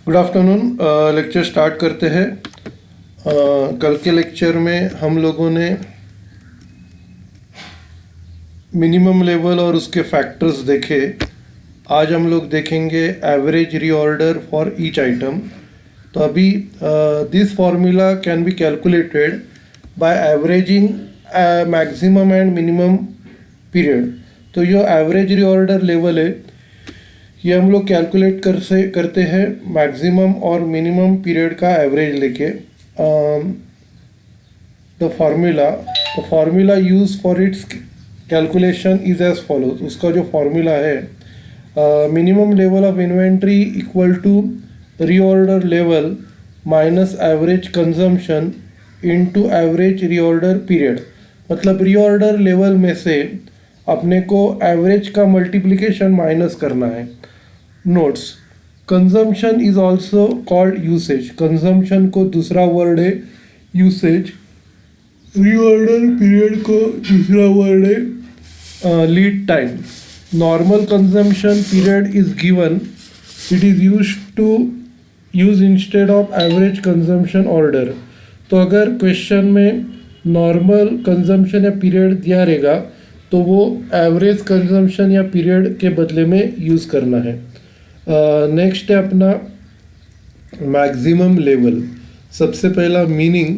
Good afternoon. Lecture start करते हैं। कल के लेक्चर में हम लोगों ने मिनिमम लेवल और उसके फैक्टर्स देखे। आज हम लोग देखेंगे average reorder for each item. तो अभी this formula can be calculated by averaging maximum and minimum period. तो ये एवरेज रीऑर्डर लेवल है, ये हम लोग कैलकुलेट करते हैं मैक्सिमम और मिनिमम पीरियड का एवरेज लेके। The formula use for its calculation is as follows. उसका जो फार्मूला है, minimum level of inventory equal to reorder level minus average consumption into average reorder period. मतलब रीऑर्डर लेवल में से अपने को एवरेज का मल्टीप्लिकेशन माइनस करना है। Notes, consumption is also called usage. Consumption को दूसरा वर्ड है यूसेज। रीऑर्डर पीरियड को दूसरा वर्ड है lead time. Normal consumption period is given, it is use instead of average consumption order. तो अगर क्वेश्चन में नॉर्मल कंजम्पशन या पीरियड दिया रहेगा तो वो एवरेज कंजम्पशन या पीरियड के बदले में यूज़ करना है। नेक्स्ट है अपना मैक्सिमम लेवल। सबसे पहला meaning,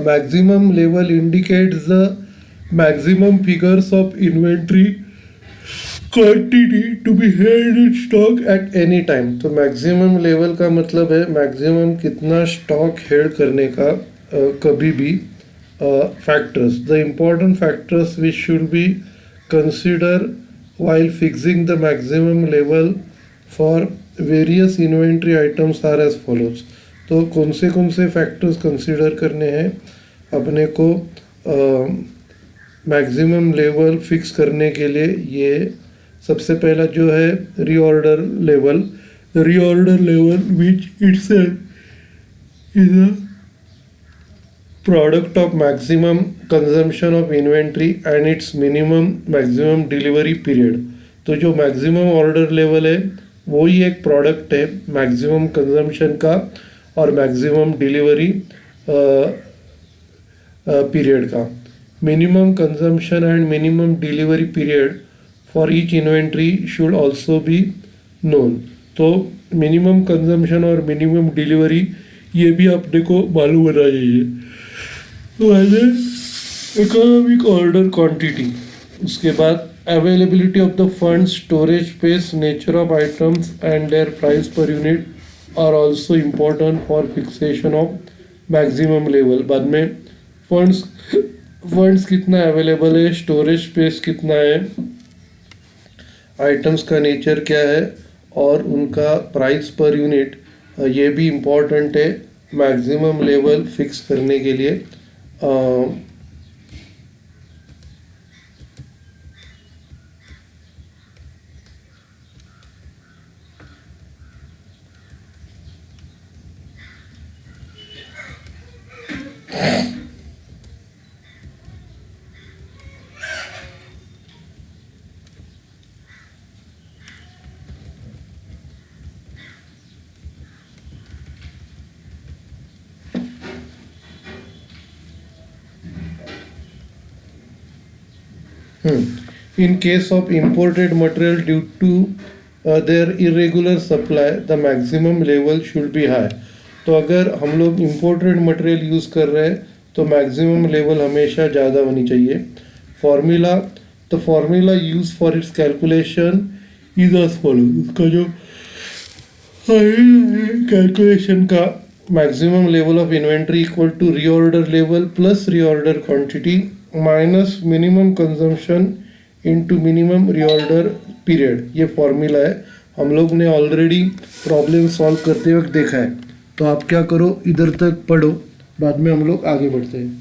maximum level indicates the maximum figures of inventory quantity to be held in stock at any time. तो मैक्सिमम लेवल का मतलब है मैक्सिमम कितना स्टॉक हेल्ड करने का कभी भी। Factors, the important factors which should be consider while fixing the maximum level for various inventory items are as follows। तो कौन से फैक्टर्स कंसिडर करने हैं अपने को मैक्सिमम लेवल फिक्स करने के लिए। ये सबसे पहला जो है reorder level which itself is a product of maximum consumption of inventory and its maximum delivery period। तो जो मैक्सिमम ऑर्डर लेवल है वो ही एक प्रोडक्ट है मैक्सिमम कंजम्पशन का और मैक्सिमम डिलीवरी पीरियड का। Minimum consumption and minimum delivery period for each inventory should also be known. तो मिनिमम कंजम्पशन और मिनिमम डिलीवरी ये भी अपने को मालूम होना चाहिए। इकोनॉमिक ऑर्डर क्वांटिटी, उसके बाद availability of the fund, storage space, nature of items and their price per unit are also important for fixation of maximum level. बाद में फंड्स कितना अवेलेबल है, स्टोरेज स्पेस कितना है, आइटम्स का नेचर क्या है और उनका प्राइस पर यूनिट, ये भी इम्पोर्टेंट है मैक्सिमम लेवल फिक्स करने के लिए। In case of imported material due to their irregular supply, the maximum level should be high। तो अगर हम लोग इम्पोर्टेड मटेरियल यूज़ कर रहे हैं तो मैक्सिमम लेवल हमेशा ज़्यादा होनी चाहिए। Formula, the formula use for its calculation is as follow. उसका जो कैलकुलेशन का maximum level of inventory equal to reorder level plus reorder quantity minus minimum consumption into minimum reorder period. ये formula है, हम लोग ने ऑलरेडी प्रॉब्लम सॉल्व करते वक्त देखा है। तो आप क्या करो, इधर तक पढ़ो, बाद में हम लोग आगे बढ़ते हैं।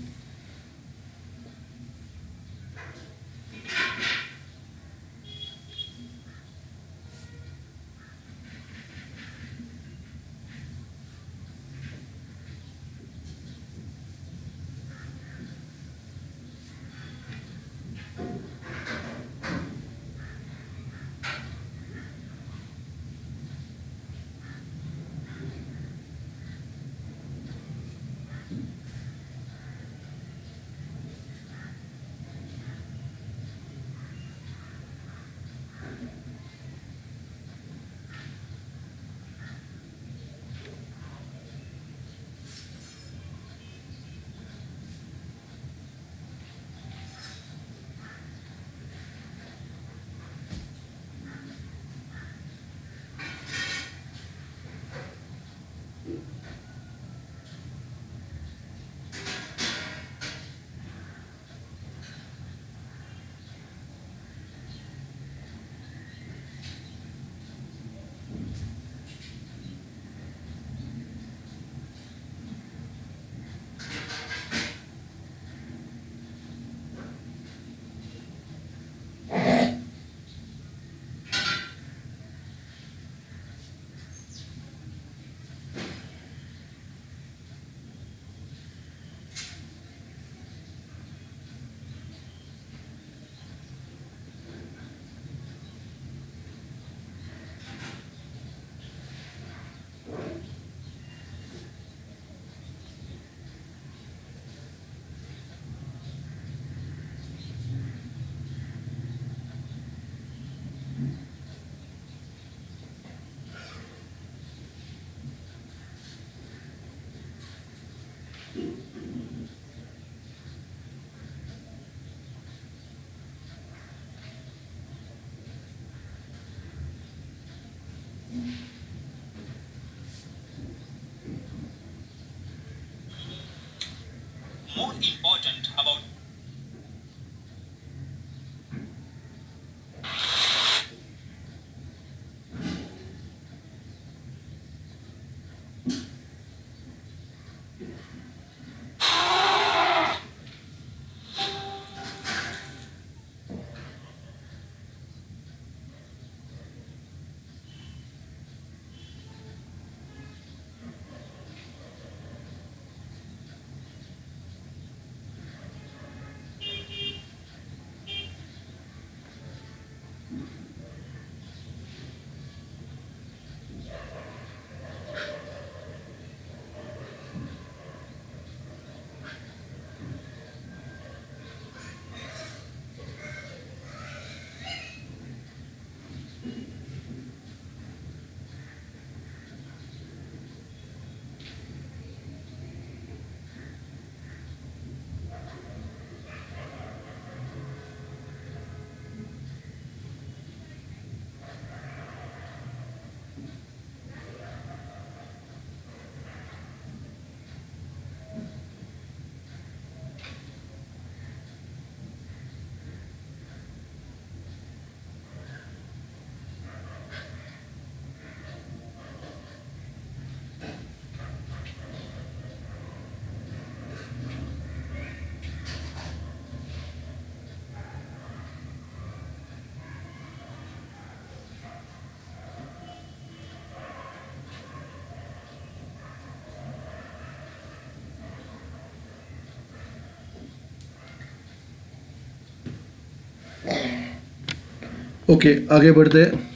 ओके, आगे बढ़ते हैं।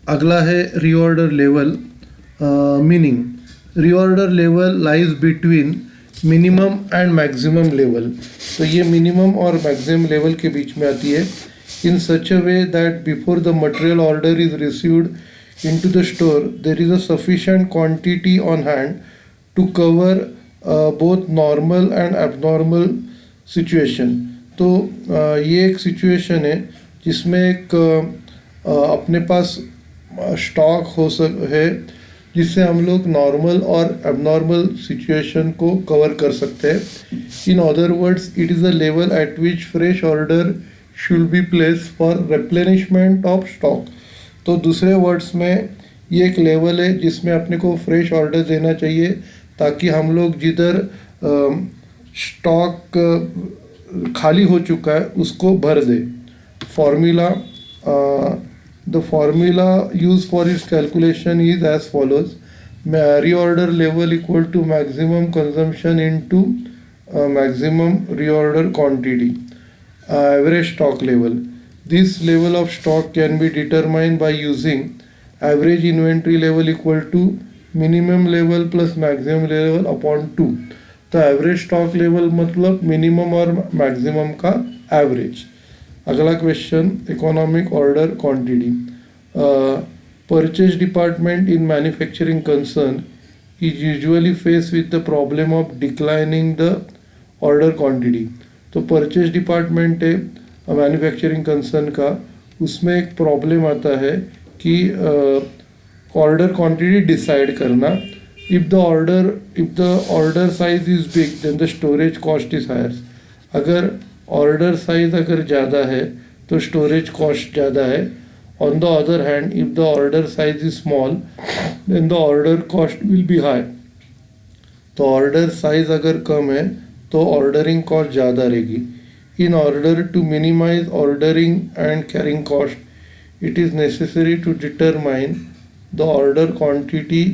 अगला है reorder level meaning. Reorder level lies between minimum and maximum level. तो ये मिनिमम और मैक्सिमम लेवल के बीच में आती है। In such a way that before the material order is received into the store there is a sufficient quantity on hand to cover both normal and abnormal situation. तो ये एक situation है जिसमें एक अपने पास स्टॉक है जिससे हम लोग नॉर्मल और एबनॉर्मल सिचुएशन को कवर कर सकते हैं। In other words it is a level eight which fresh order should be place for replenishment of stock. तो दूसरे वर्ड्स में ये एक लेवल है जिसमें अपने को फ्रेश ऑर्डर देना चाहिए ताकि हम लोग जिधर स्टॉक खाली हो चुका है उसको भर दे। Formula the formula used for its calculation is as follows: reorder level equal to maximum consumption into maximum reorder quantity, average stock level. This level of stock can be determined by using average inventory level equal to minimum level plus maximum level upon 2। तो average stock level मतलब minimum और maximum का average. अगला question, economic order quantity. Purchase department in manufacturing concern is usually face with the problem of declining the order quantity. तो purchase department है manufacturing concern का, उसमें एक प्रॉब्लम आता है कि ऑर्डर क्वांटिटी डिसाइड करना। If the order size is big then the storage cost is higher. अगर ऑर्डर साइज अगर ज़्यादा है तो स्टोरेज कॉस्ट ज़्यादा है। On the other hand if the order size is small then the order cost will be high. तो order size अगर कम है तो ऑर्डरिंग कॉस्ट ज़्यादा रहेगी। In order to minimize ordering and carrying cost it is necessary to determine the order quantity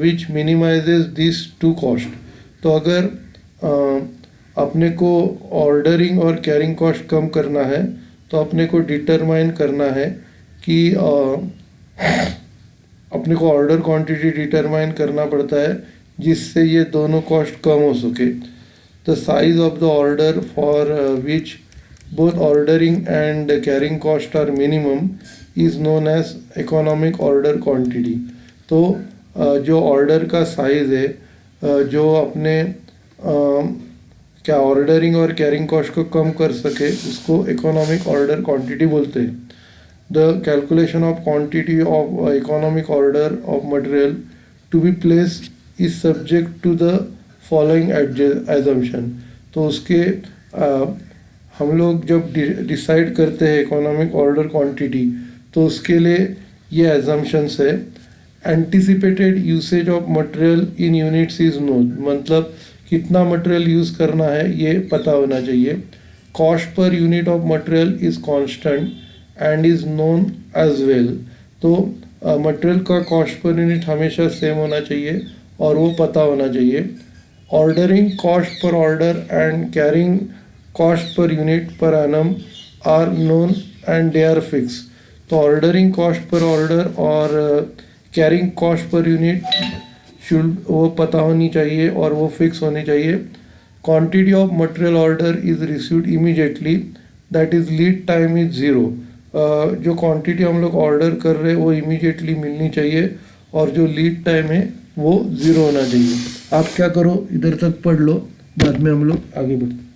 which minimizes this two cost. तो अगर अपने को ऑर्डरिंग और कैरिंग कॉस्ट कम करना है तो अपने को डिटरमाइन करना है कि अपने को ऑर्डर क्वांटिटी डिटरमाइन करना पड़ता है जिससे ये दोनों कॉस्ट कम हो सके। The size of the order for which both ordering and carrying cost are minimum is known as economic order quantity. तो जो ऑर्डर का साइज़ है जो अपने क्या ऑर्डरिंग और कैरिंग कॉस्ट को कम कर सके उसको इकोनॉमिक ऑर्डर क्वांटिटी बोलते हैं। The calculation of quantity of economic order of material to be place is subject to the following assumption. तो उसके हम लोग जब डिसाइड करते हैं इकोनॉमिक ऑर्डर क्वांटिटी तो उसके लिए ये एजम्पशंस है। Anticipated usage of material in units is known, मतलब कितना मटेरियल यूज़ करना है ये पता होना चाहिए। Cost per unit of material is constant and is known as well. तो मटेरियल का कॉस्ट पर यूनिट हमेशा सेम होना चाहिए और वो पता होना चाहिए। Ordering cost per order and carrying cost per unit per annum are known and they are fix. तो ऑर्डरिंग कॉस्ट पर ऑर्डर और carrying cost per unit should वो पता होनी चाहिए और वो फिक्स होनी चाहिए। Quantity of material order is received immediately that is lead time is zero. जो क्वांटिटी हम लोग ऑर्डर कर रहे हैं वो इमीडिएटली मिलनी चाहिए और जो लीड टाइम है वो ज़ीरो होना चाहिए। आप क्या करो, इधर तक पढ़ लो, बाद में हम लोग आगे बढ़ते।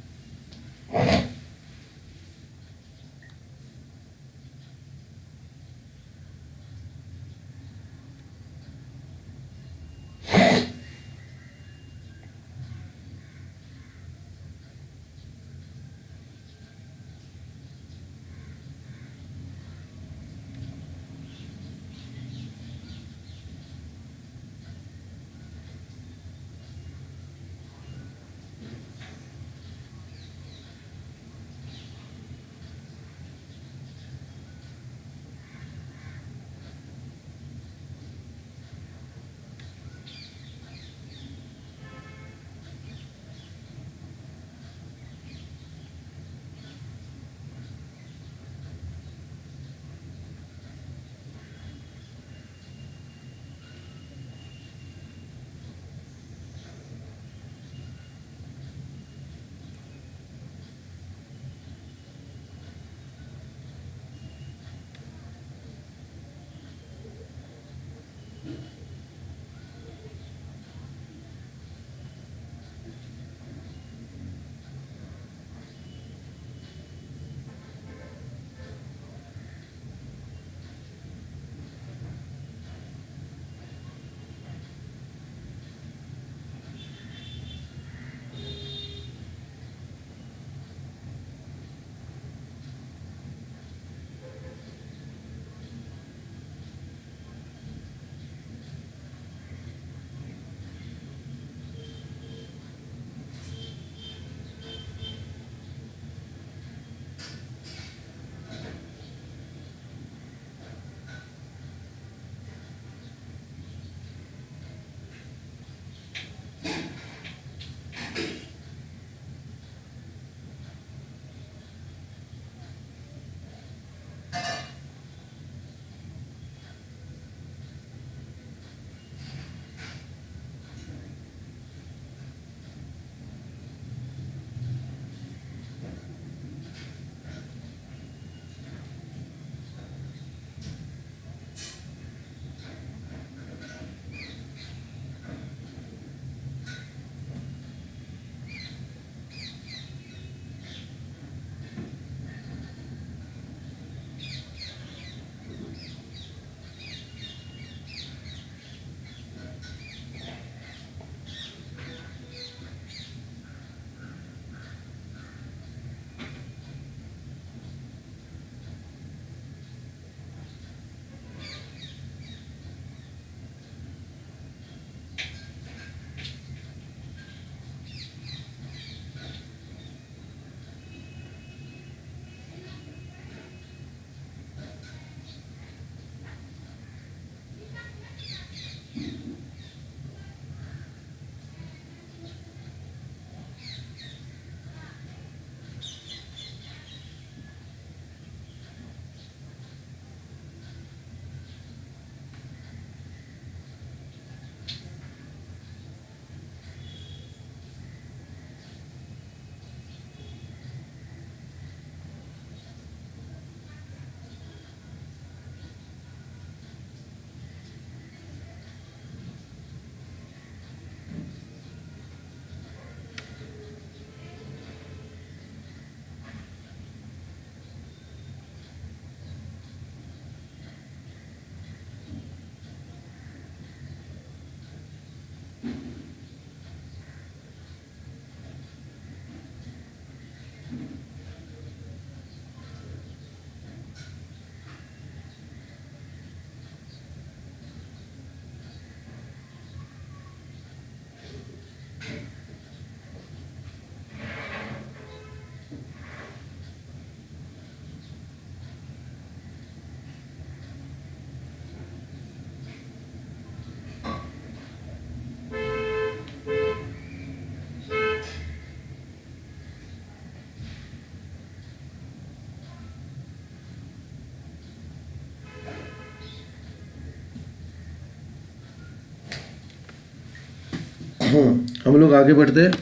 हम लोग आगे बढ़ते हैं।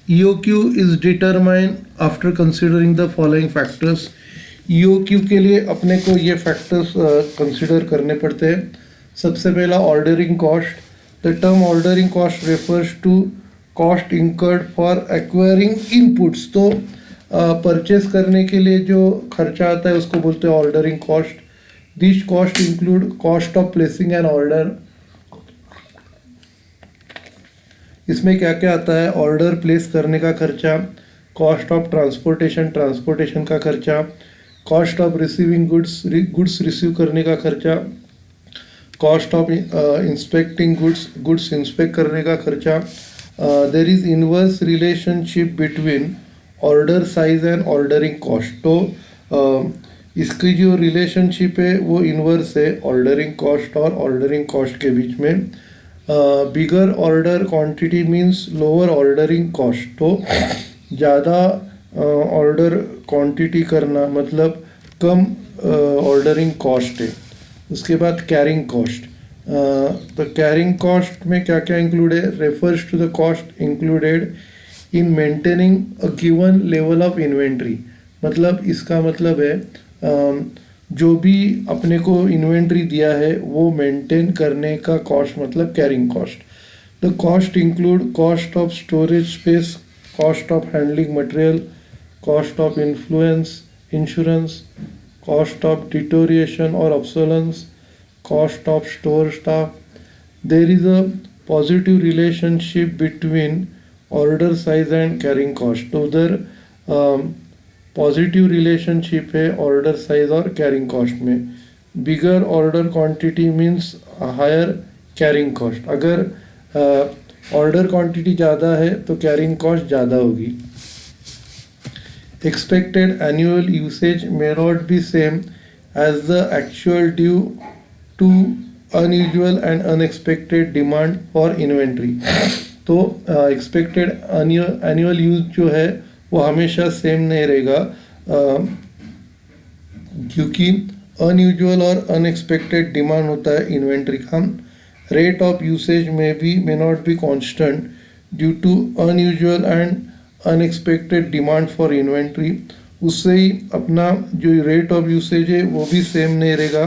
EOQ is determined after considering the following factors. EOQ के लिए अपने को ये फैक्टर्स कंसिडर करने पड़ते हैं। सबसे पहला ordering cost. The term ordering cost refers to cost incurred for acquiring inputs. तो परचेस करने के लिए जो खर्चा आता है उसको बोलते हैं ordering cost. This cost include cost of placing an order. इसमें क्या क्या आता है? ऑर्डर प्लेस करने का खर्चा, कॉस्ट ऑफ ट्रांसपोर्टेशन का खर्चा, cost of receiving goods receive करने का खर्चा, cost of inspecting goods inspect करने का खर्चा। There is inverse relationship between order size and ordering cost. तो इसकी जो रिलेशनशिप है वो इनवर्स है ऑर्डरिंग कॉस्ट और ऑर्डरिंग कॉस्ट के बीच में। Bigger order quantity means lower ordering cost. तो ज़्यादा ऑर्डर क्वांटिटी करना मतलब कम ऑर्डरिंग कॉस्ट है। उसके बाद कैरिंग कॉस्ट। तो कैरिंग कॉस्ट में क्या क्या इंक्लूड है? Refers to the cost included in maintaining a given level of inventory. मतलब इसका मतलब है जो भी अपने को इन्वेंट्री दिया है वो मेंटेन करने का कॉस्ट मतलब carrying cost. The cost include cost of storage space, cost of handling material, cost of influence insurance, cost of deterioration और obsolescence, cost of store staff. There is a positive relationship between order size and carrying cost. तो उधर positive relationship है order size और carrying cost में। Bigger order quantity means higher carrying cost. अगर order quantity ज़्यादा है तो carrying cost ज़्यादा होगी। Expected annual usage may not be same as the actual due to unusual and unexpected demand for inventory. तो expected annual use जो है वो हमेशा सेम नहीं रहेगा, क्योंकि अनयूजुअल और अनएक्सपेक्टेड डिमांड होता है इन्वेंट्री का। Rate of usage may not be constant due to unusual and unexpected demand for inventory. उससे ही अपना जो रेट ऑफ यूसेज है वो भी सेम नहीं रहेगा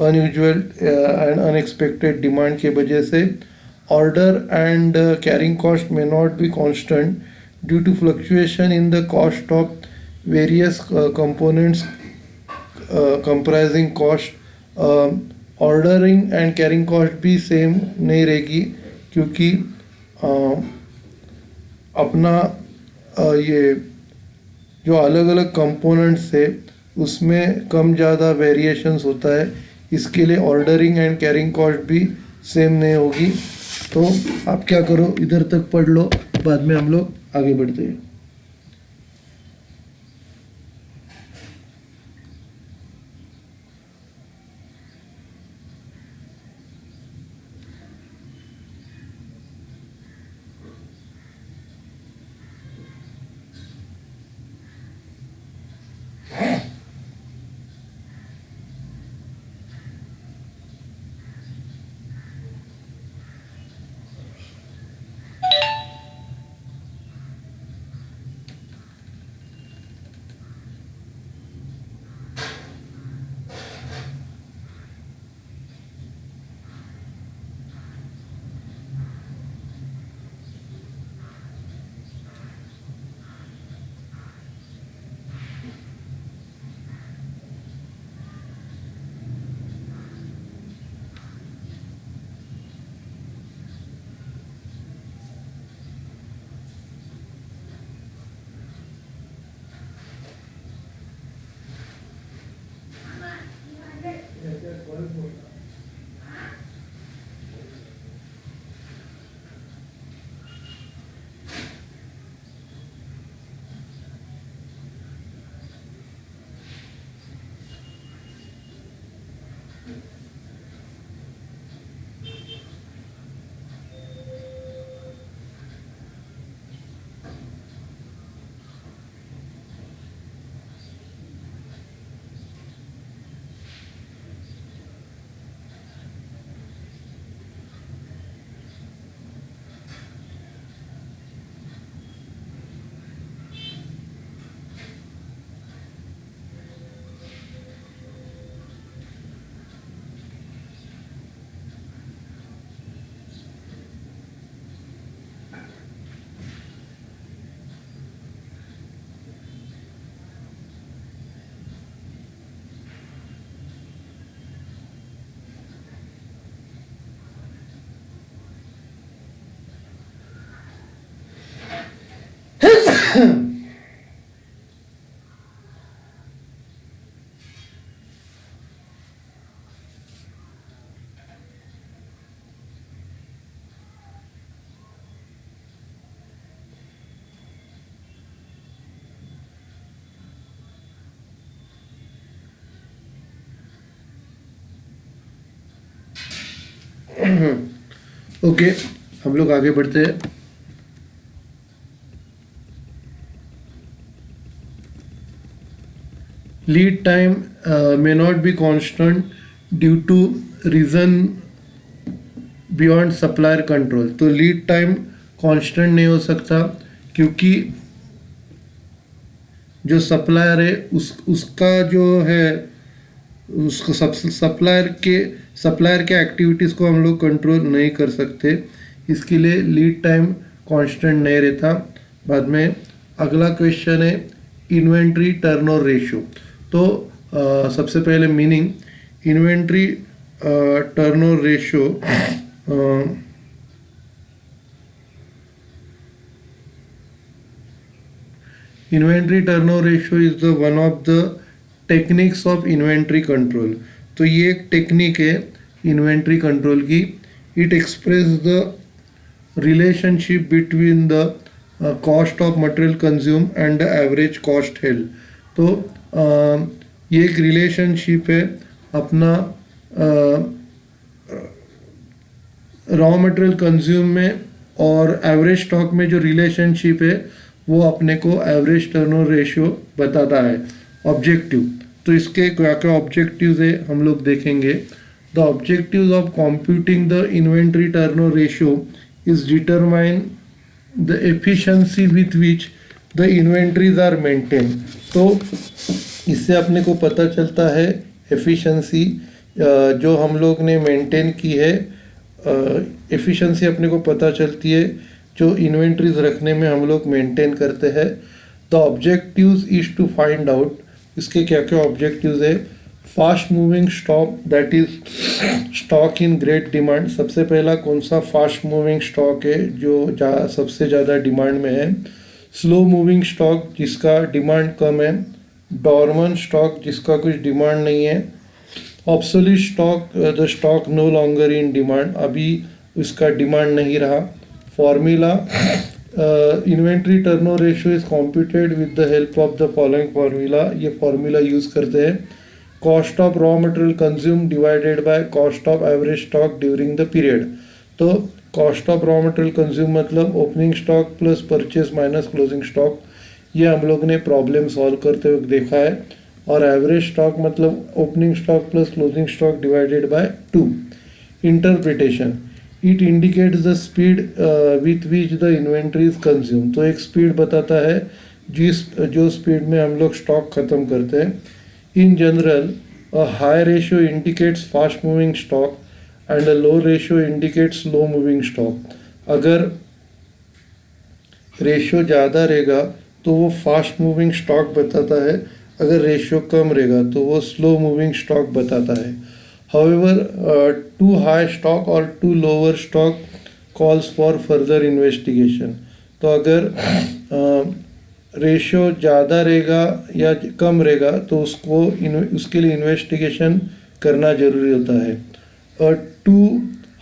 अनयूजुअल एंड अनएक्सपेक्टेड डिमांड के वजह से। Order and carrying cost may not be constant due to fluctuation in the cost of various components comprising cost। ordering and carrying cost भी same नहीं रहेगी, क्योंकि अपना ये जो अलग अलग कंपोनेंट्स है उसमें कम ज़्यादा वेरिएशंस होता है। इसके लिए ऑर्डरिंग एंड कैरिंग कॉस्ट भी सेम नहीं होगी। तो आप क्या करो, इधर तक पढ़ लो, बाद में हम लोग आगे बढ़ते हैं। ओके, हम लोग आगे बढ़ते हैं। Lead time may not be constant due to reason beyond supplier control। तो लीड टाइम कांस्टेंट नहीं हो सकता क्योंकि जो सप्लायर है उसका जो है उसको सप्लायर के एक्टिविटीज़ को हम लोग कंट्रोल नहीं कर सकते, इसके लिए लीड टाइम कांस्टेंट नहीं रहता। बाद में अगला क्वेश्चन है इन्वेंट्री टर्नओवर रेशियो। तो सबसे पहले meaning inventory turnover ratio inventory turnover ratio is the one of the techniques of inventory control. तो ये एक टेक्निक है इन्वेंट्री कंट्रोल की। It express the relationship between the cost of material consume and the average cost held. तो ये एक relationship है अपना रॉ मटेरियल कंज्यूम में और एवरेज स्टॉक में जो रिलेशनशिप है वो अपने को एवरेज टर्नओवर रेशियो बताता है। ऑब्जेक्टिव, तो इसके क्या क्या ऑब्जेक्टिव्स है हम लोग देखेंगे। The objectives of computing the inventory turnover ratio is determine the efficiency with which the inventories are maintain. तो इससे अपने को पता चलता है एफिशिएंसी जो हम लोग ने मेंटेन की है, एफिशिएंसी अपने को पता चलती है जो इन्वेंट्रीज रखने में हम लोग मेंटेन करते हैं। The objectives is to find out, इसके क्या क्या ऑब्जेक्टिव्स है। Fast moving stock, that is stock in great demand. सबसे पहला कौन सा फास्ट मूविंग स्टॉक है जो सबसे ज़्यादा डिमांड में है। स्लो मूविंग स्टॉक जिसका डिमांड कम है। डॉर्मन स्टॉक जिसका कुछ डिमांड नहीं है। Obsolete stock, the stock no longer in demand, अभी इसका डिमांड नहीं रहा। Formula inventory turnover ratio is computed with the help of the following formula. ये फार्मूला यूज़ करते हैं। Cost of raw material consume divided by cost of average stock during the period. तो cost of raw material consume मतलब opening stock plus purchase minus closing stock. ये हम लोग ने problem solve करते वक्त देखा है। और एवरेज स्टॉक मतलब opening stock plus closing stock divided by 2। Interpretation, it indicates the speed with which the inventory is consume. तो एक स्पीड बताता है जो स्पीड में हम लोग स्टॉक ख़त्म करते हैं। In general a high ratio indicates fast moving stock and a low ratio indicates slow moving stock. अगर रेशियो ज़्यादा रहेगा तो वो फास्ट मूविंग स्टॉक बताता है, अगर रेशियो कम रहेगा तो वो स्लो मूविंग स्टॉक बताता है। However, too high stock or too lower stock calls for further investigation। तो अगर रेशियो ज़्यादा रहेगा या कम रहेगा तो उसके लिए इन्वेस्टिगेशन करना ज़रूरी होता है। Too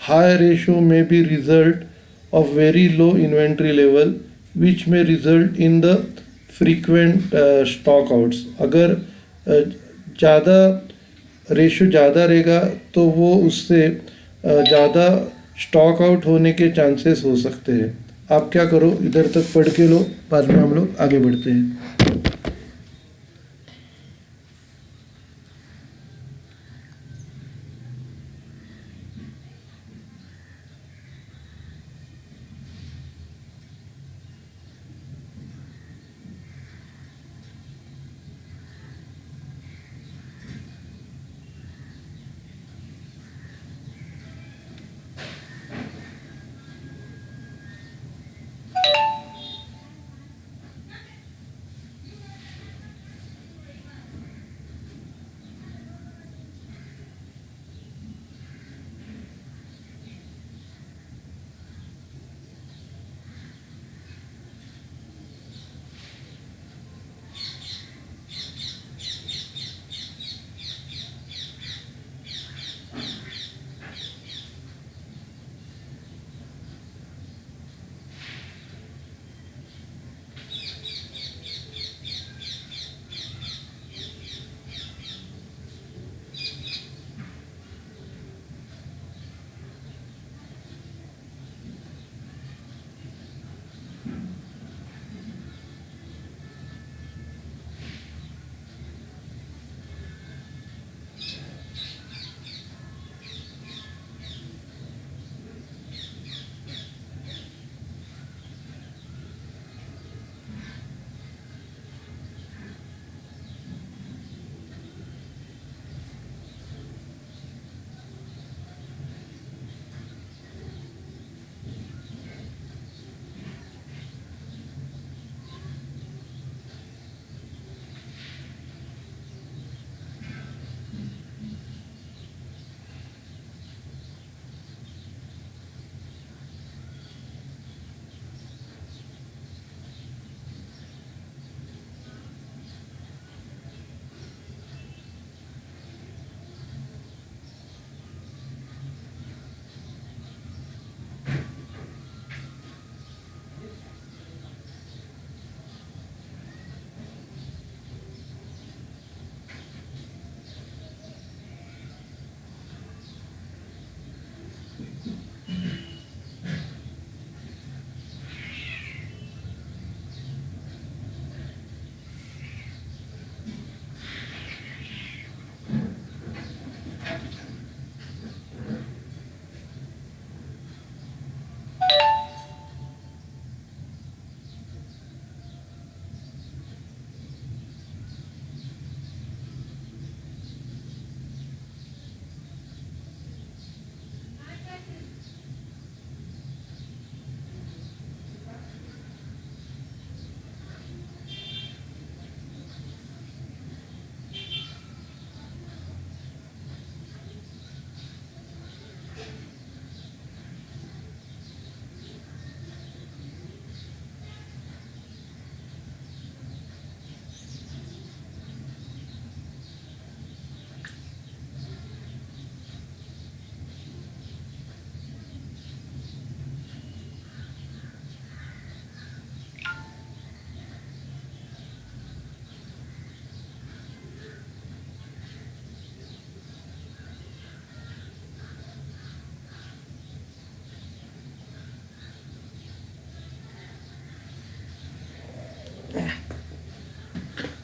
high ratio may be result of very low inventory level which may result in the frequent stock outs. अगर ज़्यादा रेशियो ज़्यादा रहेगा तो वो उससे ज़्यादा स्टॉक आउट होने के चांसेस हो सकते हैं। आप क्या करो, इधर तक पढ़ के लो, बाद में हम लोग आगे बढ़ते हैं।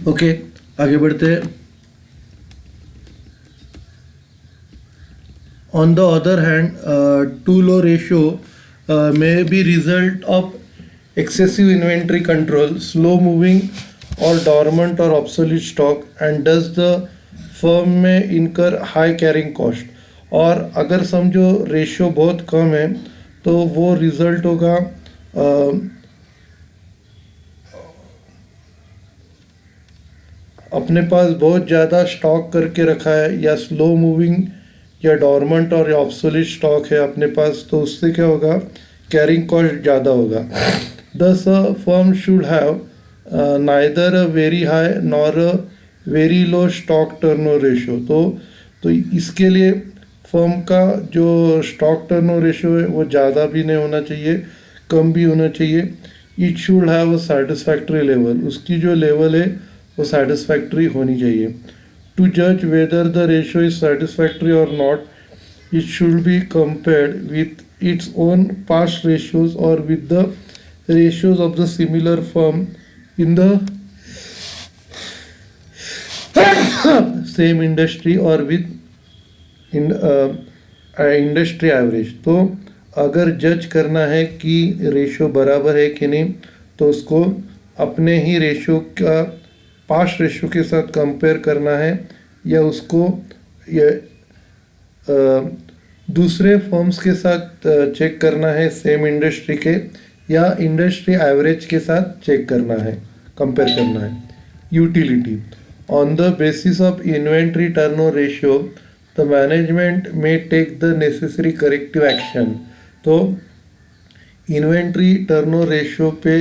ओके, आगे बढ़ते हैं। On the other hand, too low ratio may be result of excessive inventory control, slow moving or dormant or obsolete stock, and thus the firm may incur high carrying cost. और अगर समझो ratio बहुत कम है तो वो result होगा अपने पास बहुत ज़्यादा स्टॉक करके रखा है या स्लो मूविंग या डॉर्मेंट और ऑब्सोलीट स्टॉक है अपने पास, तो उससे क्या होगा, कैरिंग कॉस्ट ज़्यादा होगा। दस firm should have neither a very high nor a very low stock turnover ratio. तो इसके लिए फर्म का जो स्टॉक टर्नओवर रेशियो है वो ज़्यादा भी नहीं होना चाहिए, कम भी होना चाहिए। It should have a satisfactory level, उसकी जो लेवल है वो सेटिस्फैक्ट्री होनी चाहिए। To judge whether the ratio is satisfactory or not, it should be compared with its own past ratios or with the ratios of the similar firm in the same industry or with industry average. तो अगर जज करना है कि ratio बराबर है कि नहीं, तो उसको अपने ही रेशियो का पास्ट रेशियो के साथ कंपेयर करना है या उसको ये दूसरे फर्म्स के साथ चेक करना है, सेम इंडस्ट्री के या इंडस्ट्री एवरेज के साथ चेक करना है, कंपेयर करना है। Utility on the basis of inventory turnover ratio the management may take the necessary corrective action. तो इन्वेंट्री टर्नओवर रेशियो पे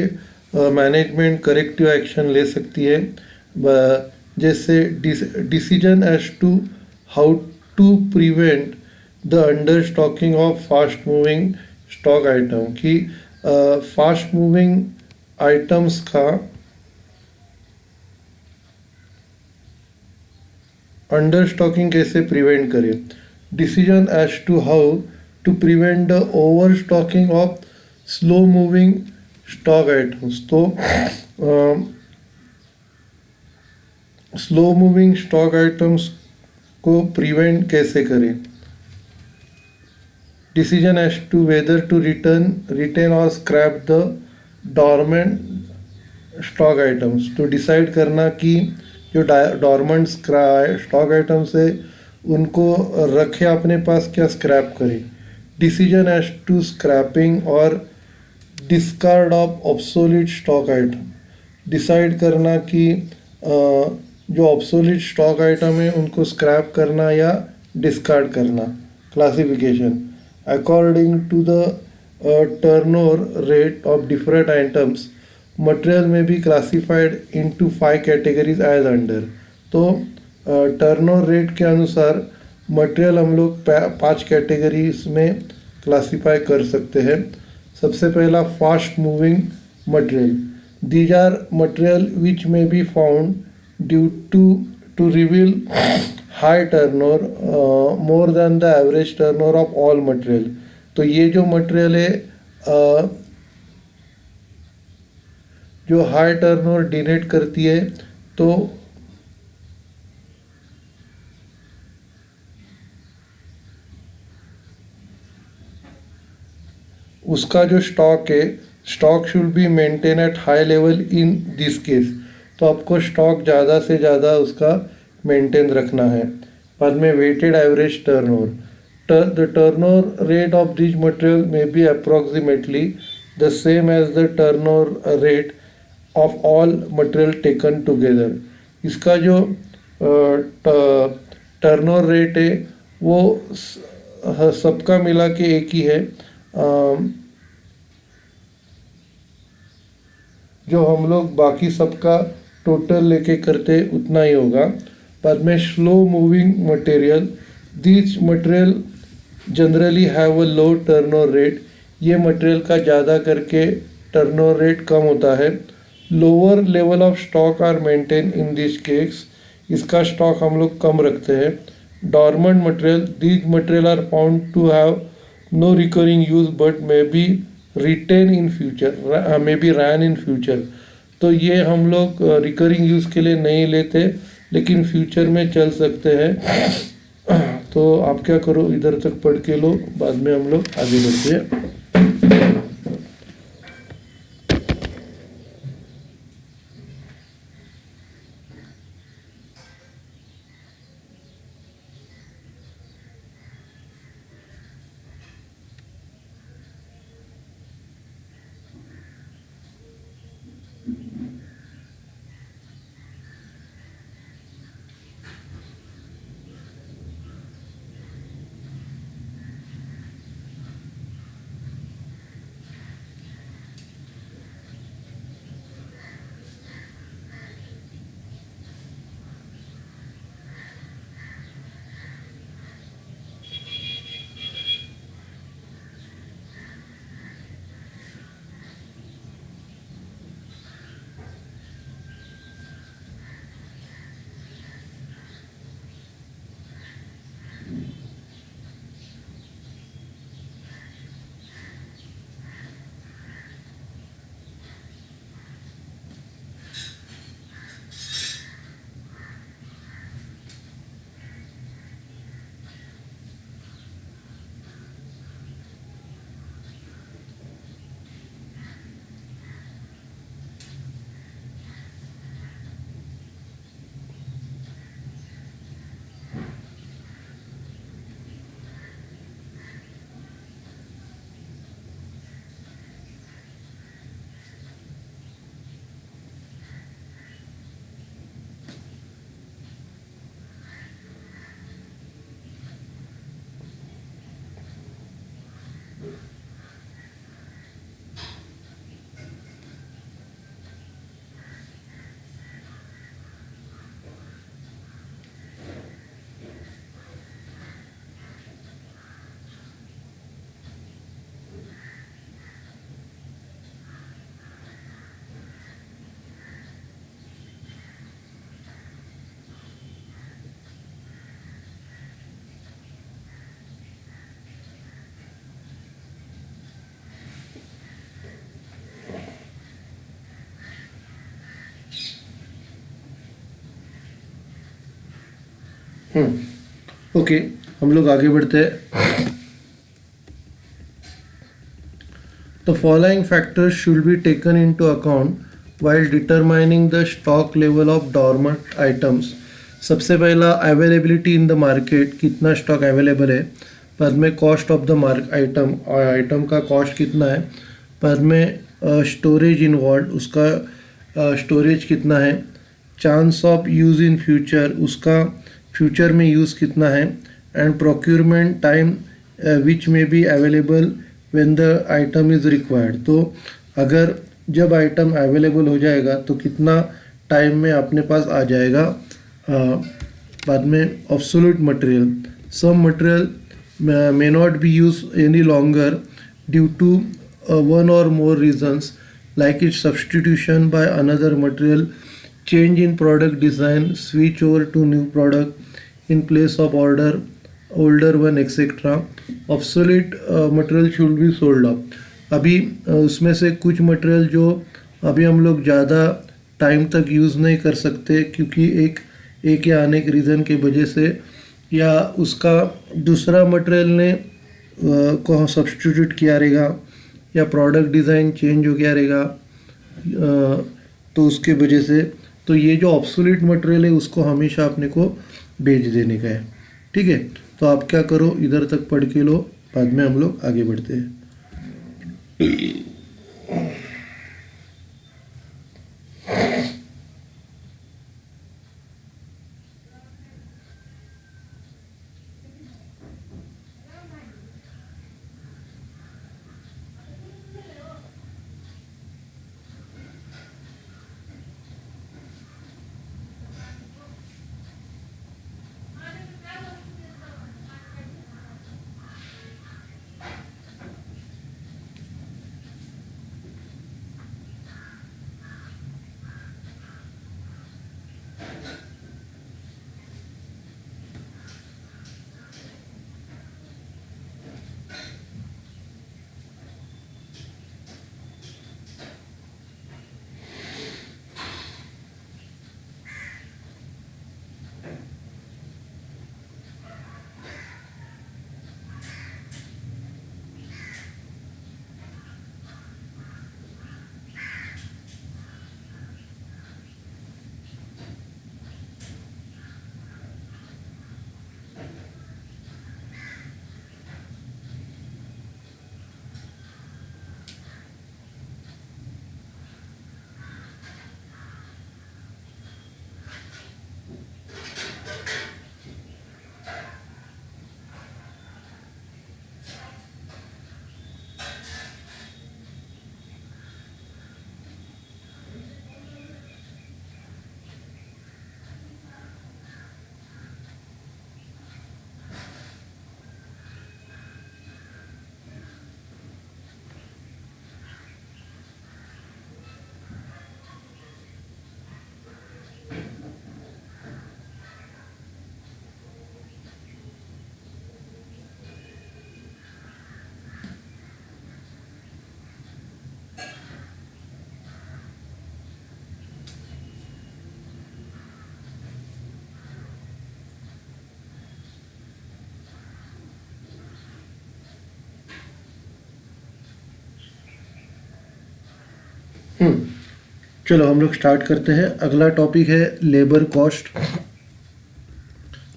मैनेजमेंट करेक्टिव एक्शन ले सकती है, जैसे decision as to how to prevent the understocking of fast moving stock item, कि fast moving items का understocking कैसे prevent करें। Decision as to how to prevent the overstocking of slow moving stock items. तो slow moving stock items को prevent कैसे करें। Decision as to whether to retain और scrap the dormant stock items. तो decide करना कि जो dormant stock items है उनको रखे अपने पास क्या स्क्रैप करें। डिसीजन एज टू स्क्रैपिंग और discard of obsolete stock item. Decide करना कि जो ऑब्सोलीट स्टॉक आइटम है उनको स्क्रैप करना या डिस्कार्ड करना। Classification according to the turnover rate of different items material में भी classified into 5 categories as under. तो टर्नओवर रेट के अनुसार मटेरियल हम लोग 5 कैटेगरीज में क्लासिफाई कर सकते हैं। सबसे पहला fast moving material. These are material which may be found due to reveal high turnover more than the average turnover of all material. तो ये जो मटेरियल है जो हाई टर्नओवर डिनेट करती है, तो उसका जो स्टॉक है, stock should be maintain at high level in this case. तो आपको स्टॉक ज़्यादा से ज़्यादा उसका मेंटेन रखना है। बाद में weighted average turnover. The turnover rate of this material may be approximately the same as the turnover rate of all material taken together. इसका जो टर्नओवर रेट है वो सबका मिला के एक ही है, जो हम लोग बाकी सबका टोटल लेके करते उतना ही होगा। बाद में slow moving material. This material generally have a low turnover rate. ये मटेरियल का ज़्यादा करके टर्नओवर रेट कम होता है। Lower level of stock are maintain in this case. इसका स्टॉक हम लोग कम रखते हैं। Dormant material. These material are found to have no recurring use but may be retain in future, may be ran in future. तो ये हम लोग रिकरिंग यूज़ के लिए नहीं लेते, लेकिन फ्यूचर में चल सकते हैं। तो आप क्या करो, इधर तक पढ़ के लो, बाद में हम लोग आगे बढ़ते हैं। ओके, हम लोग आगे बढ़ते हैं। The following factors should be taken into account while determining the stock level of dormant items. सबसे पहला अवेलेबिलिटी इन द मार्केट, कितना स्टॉक अवेलेबल है। बाद में cost of the mark item, और आइटम का कॉस्ट कितना है। बाद में स्टोरेज इन्वॉल्व, उसका स्टोरेज कितना है। Chance of use in future, उसका फ्यूचर में यूज़ कितना है। And procurement time which may be available when the item is required. तो अगर जब आइटम अवेलेबल हो जाएगा तो कितना टाइम में अपने पास आ जाएगा। बाद में obsolete material, some material may not be used any longer due to one or more reasons, like its substitution by another material, change in product design, switch over to new product in place of older one, etc. Obsolete material should be sold off. अभी उसमें से कुछ material जो अभी हम लोग ज़्यादा time तक यूज़ नहीं कर सकते, क्योंकि एक या अनेक रीज़न की वजह से, या उसका दूसरा मटेरियल ने को सब्स्टिट्यूट किया रहेगा, या प्रोडक्ट डिज़ाइन चेंज हो गया रहेगा, तो उसके वजह से। तो ये जो ऑब्सोलीट मटेरियल है उसको हमेशा अपने को बेच देने का है। ठीक है, तो आप क्या करो, इधर तक पढ़ के लो, बाद में हम लोग आगे बढ़ते हैं। हम्म चलो हम लोग स्टार्ट करते हैं। अगला टॉपिक है लेबर कॉस्ट।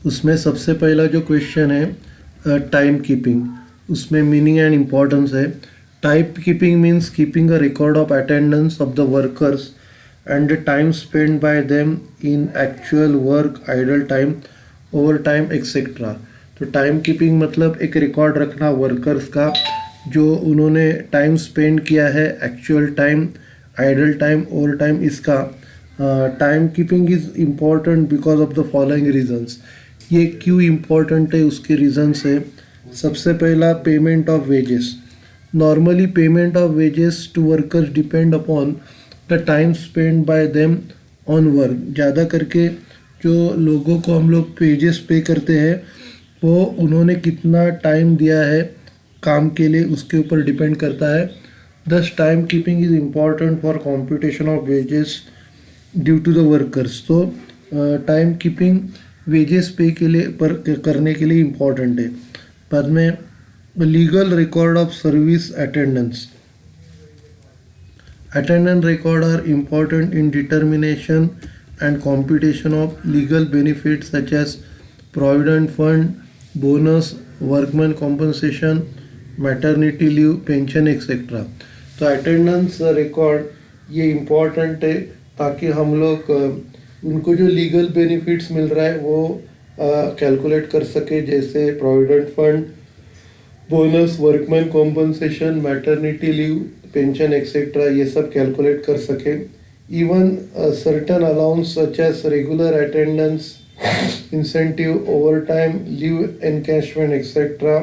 उसमें सबसे पहला जो क्वेश्चन है टाइम कीपिंग, उसमें मीनिंग एंड इम्पोर्टेंस है। Time keeping means keeping a record of attendance of the workers and the time spend by them in actual work, idol time, over time etcetera. तो time keeping मतलब एक record रखना workers का, जो उन्होंने time spend किया है, actual time, idle time, overtime. इसका time keeping is important because of the following reasons. ये क्यों इम्पॉर्टेंट है, उसके रीजंस है। सबसे पहला payment of wages. Normally payment of wages to workers depend upon the time spend by them on work. ज़्यादा करके जो लोगों को हम लोग वेजेस पे करते हैं वो उन्होंने कितना टाइम दिया है काम के लिए, उसके ऊपर डिपेंड करता है। Thus time keeping is important for competition of wages due to the workers. तो टाइम कीपिंग वेजेस पे के लिए पर करने के लिए इम्पॉर्टेंट है। बाद में legal record of service attendance. Attendance record are important in determination and computation of legal benefits such as provident fund, bonus, workman compensation, maternity leave, pension etc. तो अटेंडेंस रिकॉर्ड ये इम्पॉर्टेंट है ताकि हम लोग उनको जो लीगल बेनिफिट्स मिल रहा है वो कैलकुलेट कर सके, जैसे provident fund, bonus, workman compensation, maternity leave, pension etcetera, ये सब कैलकुलेट कर सके। Even certain allowance such as regular attendance, incentive, over time, leave encashment etcetera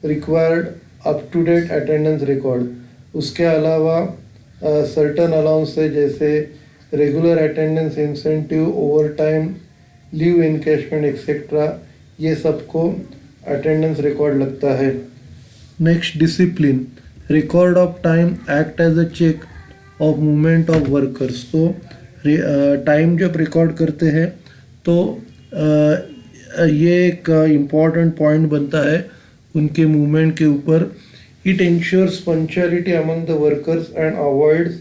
required up to date attendance record. उसके अलावा सर्टन अलाउंस है जैसे regular attendance, incentive, over time, leave encashment etcetera, ये सबको अटेंडेंस रिकॉर्ड लगता है। Next discipline. Record of time act as a check of movement of workers. तो time जब रिकॉर्ड करते हैं तो ये एक इम्पॉर्टेंट पॉइंट बनता है उनके मूवमेंट के ऊपर। It insures punctuality among the workers and avoids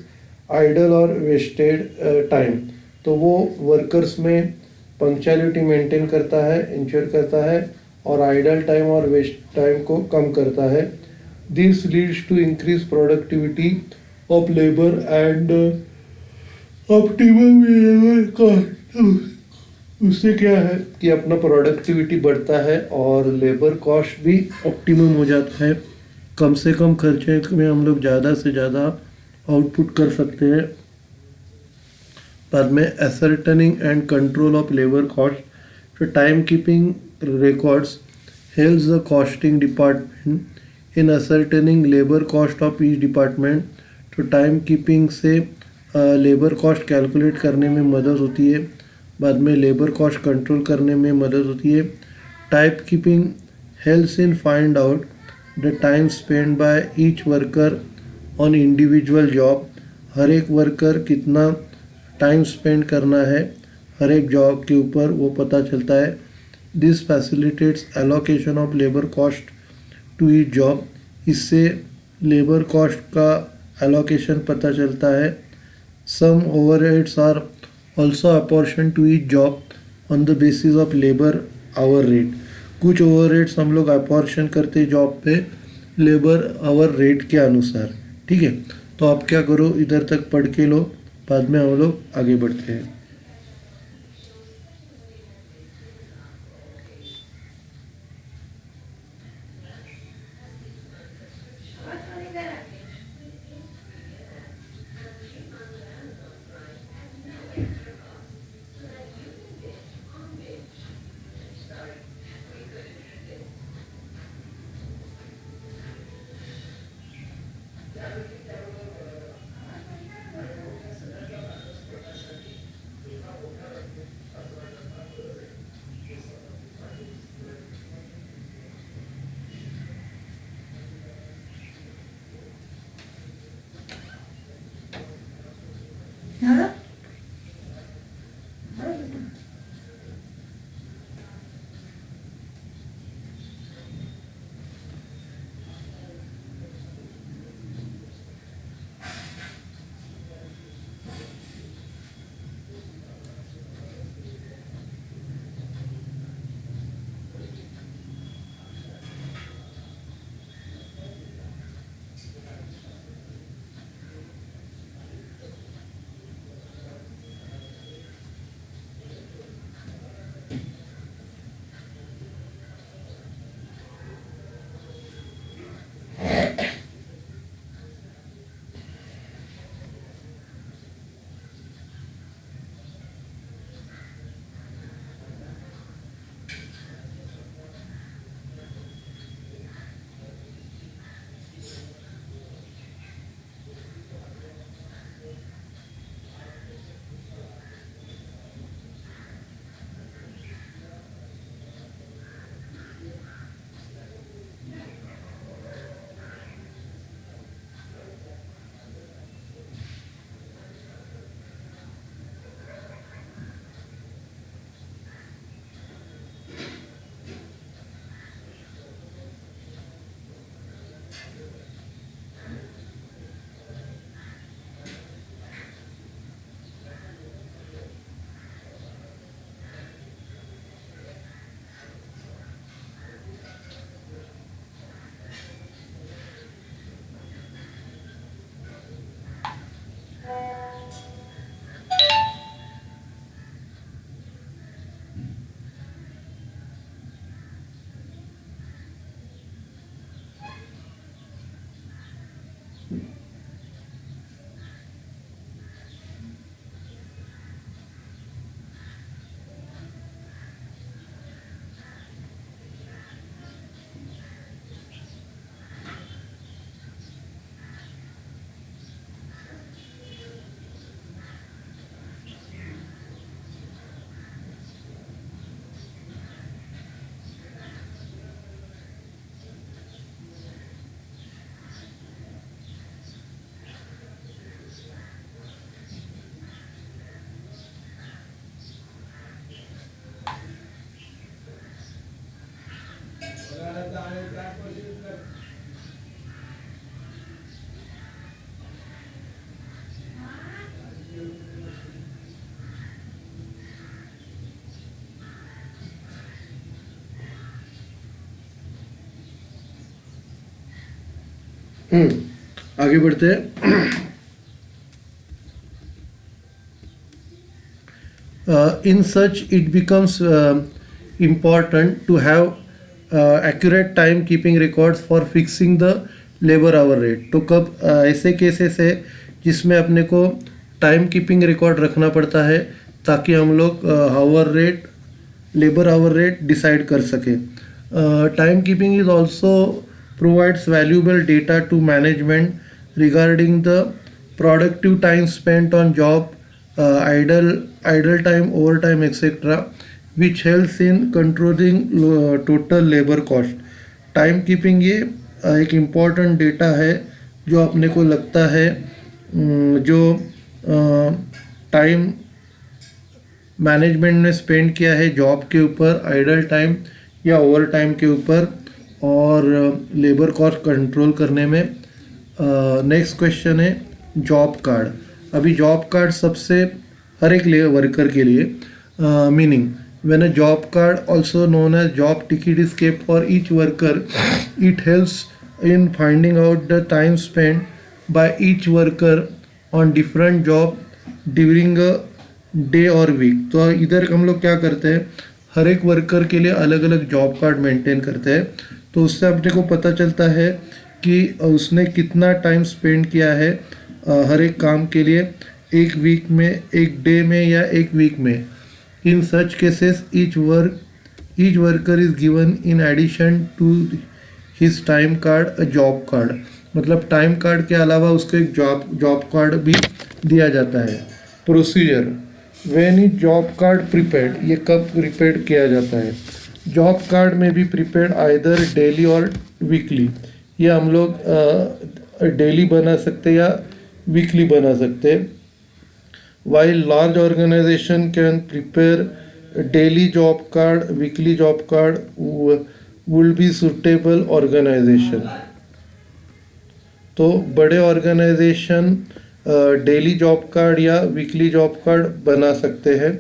idle और वेस्टेड टाइम। तो वो वर्कर्स में पंक्चुअलिटी मेंटेन करता है, इंश्योर करता है, और आइडल टाइम और वेस्ट टाइम को कम करता है। This leads to increase productivity of labour and optimum labour cost. उससे क्या है कि अपना प्रोडक्टिविटी बढ़ता है और लेबर कॉस्ट भी ऑप्टिमम हो जाता है। कम से कम खर्चे में हम लोग ज़्यादा से ज़्यादा आउटपुट कर सकते हैं। बाद में ascertaining and control of labor cost. So timekeeping records helps the costing department in ascertaining labor cost of each department. तो timekeeping से लेबर कॉस्ट कैलकुलेट करने में मदद होती है, बाद में लेबर कॉस्ट कंट्रोल करने में मदद होती है। Time keeping helps in find out the time spend by each worker on individual job. हर एक वर्कर कितना टाइम स्पेंड करना है हर एक जॉब के ऊपर वो पता चलता है. This facilitates allocation of labour cost to each job. इससे लेबर कॉस्ट का एलोकेशन पता चलता है. Some overheads are also apportion to each job on the basis of labour hour rate. कुछ ओवरहेड्स हम लोग अपॉर्शन करते जॉब पे लेबर आवर रेट के अनुसार. ठीक है, तो आप क्या करो, इधर तक पढ़ के लो, बाद में हम लोग आगे बढ़ते हैं. आगे बढ़ते हैं. In such it becomes important to have accurate time keeping records for fixing the labor hour rate. तो कब ऐसे केसेस है जिसमें अपने को टाइम कीपिंग रिकॉर्ड रखना पड़ता है ताकि हम लोग hour rate, labour hour rate decide कर सके. Time keeping is also provides valuable data to management regarding the productive time spent on job, idle time, overtime, etc., which helps in controlling total labor cost. Time keeping ये एक important data है जो अपने को लगता है जो time management ने स्पेंड किया है जॉब के ऊपर, आइडल टाइम या ओवर टाइम के ऊपर, और लेबर कॉस्ट कंट्रोल करने में। नेक्स्ट क्वेश्चन है जॉब कार्ड। अभी जॉब कार्ड सबसे हर एक वर्कर के लिए meaning when a job card also known as job ticket is kept for each worker, it helps in finding out the time spend by each worker on different job during a day और week. तो इधर हम लोग क्या करते हैं, हर एक worker के लिए अलग अलग जॉब कार्ड मेंटेन करते हैं। तो उससे अपने को पता चलता है कि उसने कितना टाइम स्पेंड किया है हर एक काम के लिए, एक वीक में, एक डे में या एक वीक में। In such cases each worker is given in addition to his time card a job card. मतलब टाइम कार्ड के अलावा उसको एक जॉब कार्ड भी दिया जाता है। Procedure when is job card prepared, ये कब प्रिपेयर किया जाता है। जॉब कार्ड में भी प्रिपेयर्ड आइदर डेली और वीकली। ये हम लोग डेली बना सकते या वीकली बना सकते। While large organization can prepare daily job card, weekly job card will be suitable organization. तो बड़े ऑर्गेनाइजेशन डेली जॉब कार्ड या वीकली जॉब कार्ड बना सकते हैं।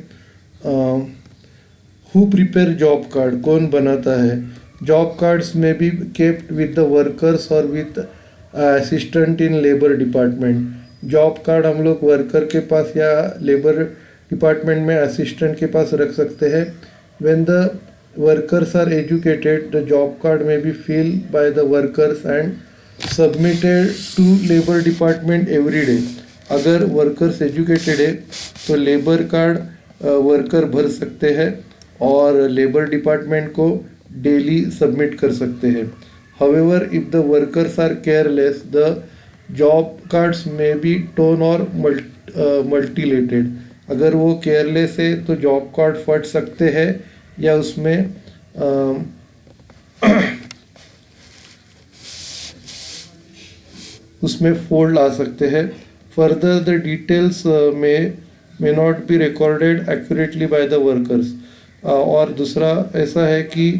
हु प्रिपेयर जॉब कार्ड, कौन बनाता है। Job cards may be kept with the workers और with assistant in labour department. Job card हम लोग वर्कर के पास या लेबर डिपार्टमेंट में असिस्टेंट के पास रख सकते हैं। When the workers are educated, the job card may be fill by the workers and submitted to labour department every day. अगर वर्कर्स एजुकेटेड है तो लेबर कार्ड वर्कर भर सकते हैं और लेबर डिपार्टमेंट को डेली सबमिट कर सकते हैं। However if the workers are careless, the job cards may be torn और मल्टीलेटेड। अगर वो केयरलेस है तो जॉब कार्ड फट सकते हैं या उसमें उसमें फोल्ड आ सकते हैं। Further the details may not be recorded accurately bye the workers. और दूसरा ऐसा है कि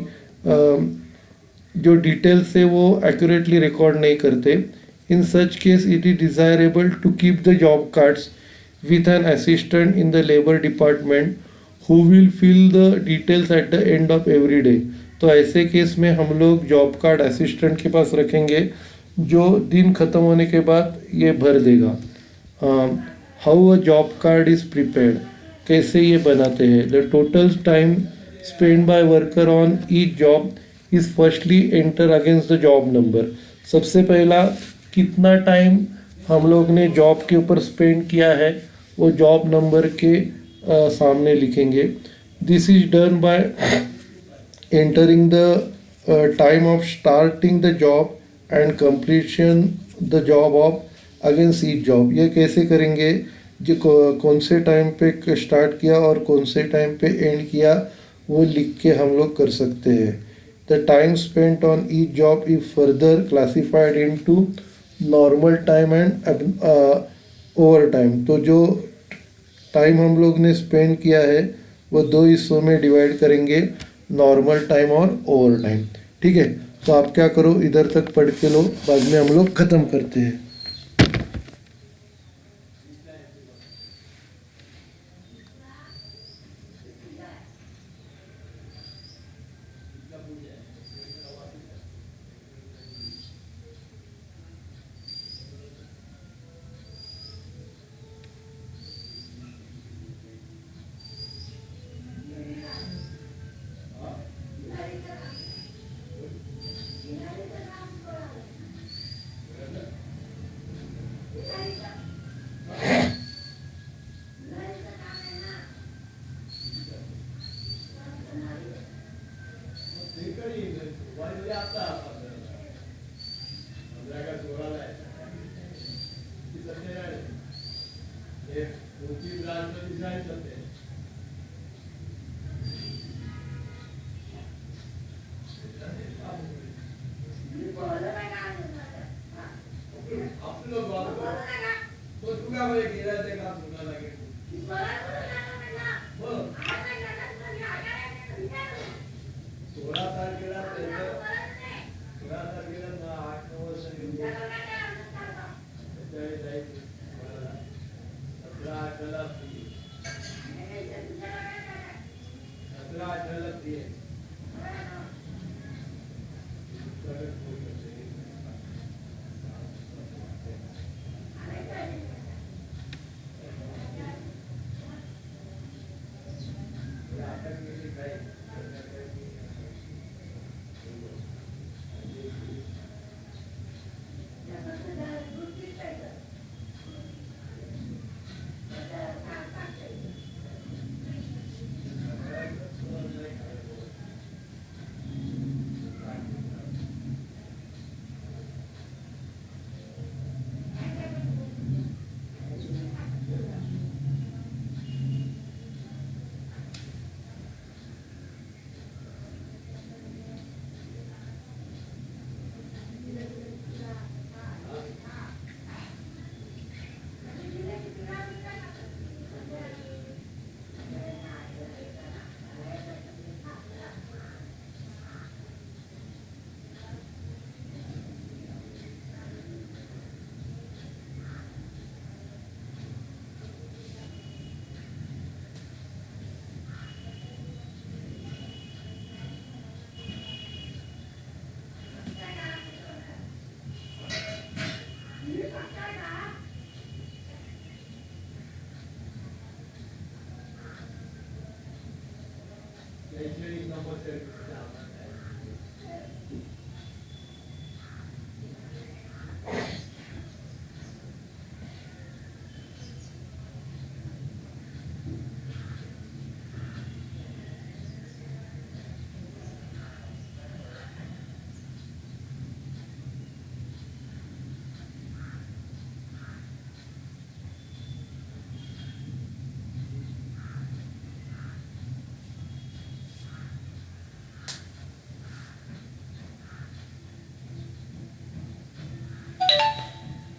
जो डिटेल्स है वो एक्यूरेटली रिकॉर्ड नहीं करते। In such case it is desirable to keep the job cards with an assistant in the labour department who will fill the details at the end of every day. तो ऐसे case में हम लोग job card assistant के पास रखेंगे जो दिन ख़त्म होने के बाद ये भर देगा। How a job card is prepared, कैसे ये बनाते हैं। The total time spend by worker on each job is firstly enter against the job number. सबसे पहला कितना टाइम हम लोग ने जॉब के ऊपर स्पेंड किया है वो जॉब नंबर के सामने लिखेंगे। This is done by entering the time of starting the job and completion the job of against each job. ये कैसे करेंगे, जो कौन से टाइम पे स्टार्ट किया और कौन से टाइम पे एंड किया वो लिख के हम लोग कर सकते हैं। The time spent on each job is further classified into normal time and over time. तो जो टाइम हम लोग ने स्पेंड किया है वो दो हिस्सों में डिवाइड करेंगे, नॉर्मल टाइम और ओवर टाइम। ठीक है, तो आप क्या करो, इधर तक पढ़ के लो, बाद में हम लोग ख़त्म करते हैं।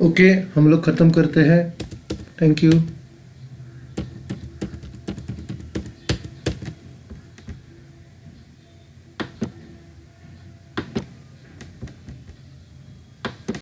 ओके, हम लोग ख़त्म करते हैं। Thank you.